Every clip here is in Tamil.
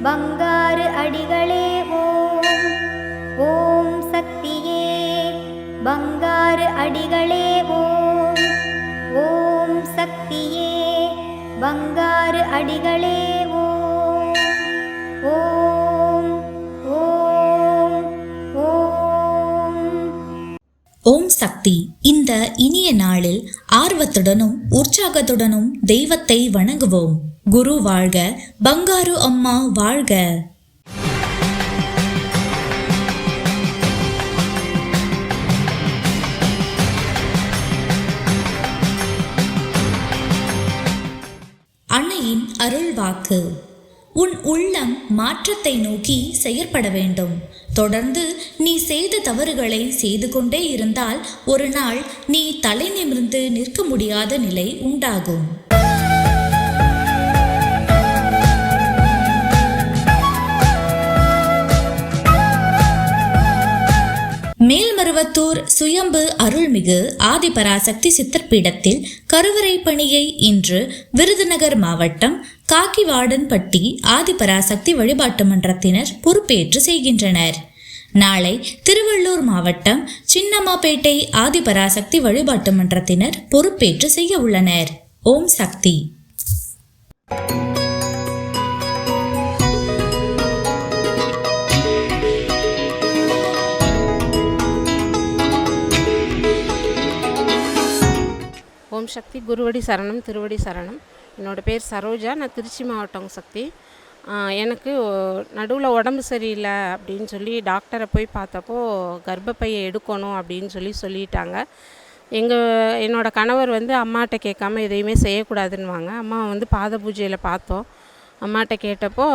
பங்காரு அடிகளே ஓம். ஓம் சக்தியே பங்காரு அடிகளே ஓம். ஓம் சக்தியே பங்காரு அடிகளே ஓம். ஓம் ஓம் ஓம். ஓம் சக்தி. இந்த இனிய நாளில் ஆர்வத்துடனும் உற்சாகத்துடனும் தெய்வத்தை வணங்குவோம். குரு வாழ்க, பங்காரு அம்மா வாழ்க. அன்னையின் அருள் வாக்கு. உன் உள்ளம் மாற்றத்தை நோக்கி செயற்பட வேண்டும். தொடர்ந்து நீ செய்த தவறுகளை செய்து கொண்டே இருந்தால் ஒரு நாள் நீ தலை நிமிர்ந்து நிற்க முடியாத நிலை உண்டாகும். மேல்மருவத்தூர் சுயம்பு அருள்மிகு ஆதிபராசக்தி சித்தர்பீடத்தில் கருவறை பணியை இன்று விருதுநகர் மாவட்டம் காக்கிவாடன்பட்டி ஆதிபராசக்தி வழிபாட்டு மன்றத்தினர் பொறுப்பேற்று செய்கின்றனர். நாளை திருவள்ளூர் மாவட்டம் சின்னம்மாபேட்டை ஆதிபராசக்தி வழிபாட்டு மன்றத்தினர் பொறுப்பேற்று செய்ய உள்ளனர். ஓம் சக்தி. ஓம் சக்தி. குருவடி சரணம், திருவடி சரணம். என்னோடய பேர் சரோஜா. நான் திருச்சி மாவட்டம் சக்தி. எனக்கு நடுவில் உடம்பு சரியில்லை அப்படின்னு சொல்லி டாக்டரை போய் பார்த்தப்போ கர்ப்பப்பையை எடுக்கணும் அப்படின்னு சொல்லிட்டாங்க. என்னோடய கணவர் அம்மாட்ட கேட்காம எதையுமே செய்யக்கூடாதுன்னுவாங்க. அம்மா பாத பூஜையில் பார்த்தோம். அம்மாட்ட கேட்டப்போ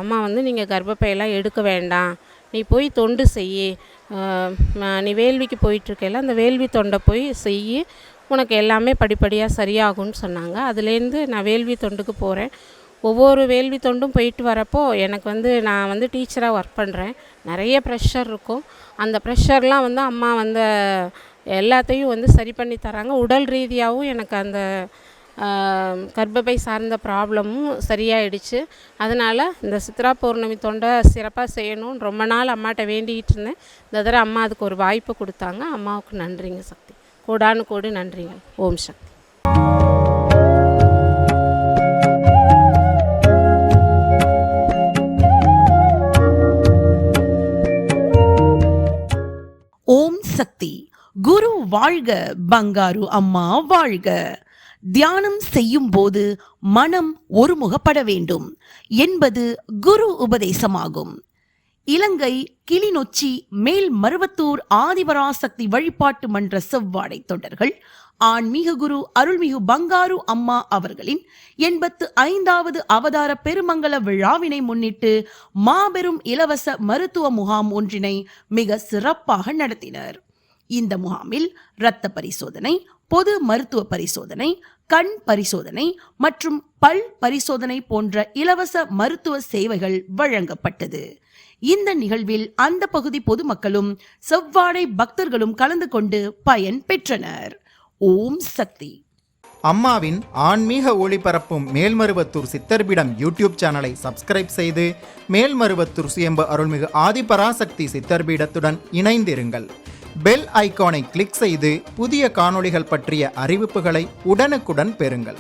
அம்மா நீங்கள் கர்ப்பப்பையெல்லாம் எடுக்க வேண்டாம், நீ போய் தொண்டு செய்யி, நீ வேள்விக்கு போயிட்டுருக்கையில் அந்த வேள்வி தொண்டை போய் செய்யி, உனக்கு எல்லாமே படிப்படியாக சரியாகும்னு சொன்னாங்க. அதுலேருந்து நான் வேள்வி தொண்டுக்கு போகிறேன். ஒவ்வொரு வேள்வி தொண்டும் போயிட்டு வரப்போ எனக்கு நான் டீச்சராக ஒர்க் பண்ணுறேன். நிறைய ப்ரெஷர் இருக்கும். அந்த ப்ரெஷர்லாம் அம்மா எல்லாத்தையும் சரி பண்ணி தராங்க. உடல் ரீதியாகவும் எனக்கு அந்த கர்ப்பப்பை சார்ந்த ப்ராப்ளமும் சரியாயிடுச்சு. அதனால் இந்த சித்ரா பௌர்ணமி தொண்டை சிறப்பாக செய்யணும்னு ரொம்ப நாள் அம்மாட்ட வேண்டிகிட்டு இருந்தேன். இந்த தடவை அம்மா அதுக்கு ஒரு வாய்ப்பு கொடுத்தாங்க. அம்மாவுக்கு நன்றிங்க சக்தி. கோடானு கோடி நன்றிகள். ஓம் சக்தி. ஓம் சக்தி. குரு வாழ்க, பங்காரு அம்மா வாழ்க. தியானம் செய்யும் போது மனம் ஒருமுகப்பட வேண்டும் என்பது குரு உபதேசமாகும். இலங்கை கிளிநொச்சி மேல்மருவத்தூர் ஆதிபராசக்தி வழிபாட்டு மன்ற செவ்வாடை தொண்டர்கள் ஆன்மீக குரு அருள்மிகு பங்காரு அம்மா அவர்களின் 85வது அவதார பெருமங்கல விழாவினை முன்னிட்டு மாபெரும் இலவச மருத்துவ முகாம் ஒன்றினை மிக சிறப்பாக நடத்தினர். இந்த முகாமில் இரத்த பரிசோதனை, பொது மருத்துவ பரிசோதனை, கண் பரிசோதனை மற்றும் பல் பரிசோதனை போன்ற இலவச மருத்துவ சேவைகள் வழங்கப்பட்டது. இந்த நிகழ்வில் அந்த பகுதி பொதுமக்களும் செவ்வாடை பக்தர்களும் கலந்து கொண்டு பயன் பெற்றனர். ஓம் சக்தி. அம்மாவின் ஆன்மீக ஒளிபரப்பும் மேல்மருவத்தூர் சித்தர்பீடம் யூடியூப் சேனலை சப்ஸ்கிரைப் செய்து மேல்மருவத்தூர் சுயம்பு அருள்மிகு ஆதிபராசக்தி சித்தர்பீடத்துடன் இணைந்திருங்கள். பெல் ஐகானை கிளிக் செய்து புதிய காணொளிகள் பற்றிய அறிவிப்புகளை உடனுக்குடன் பெறுங்கள்.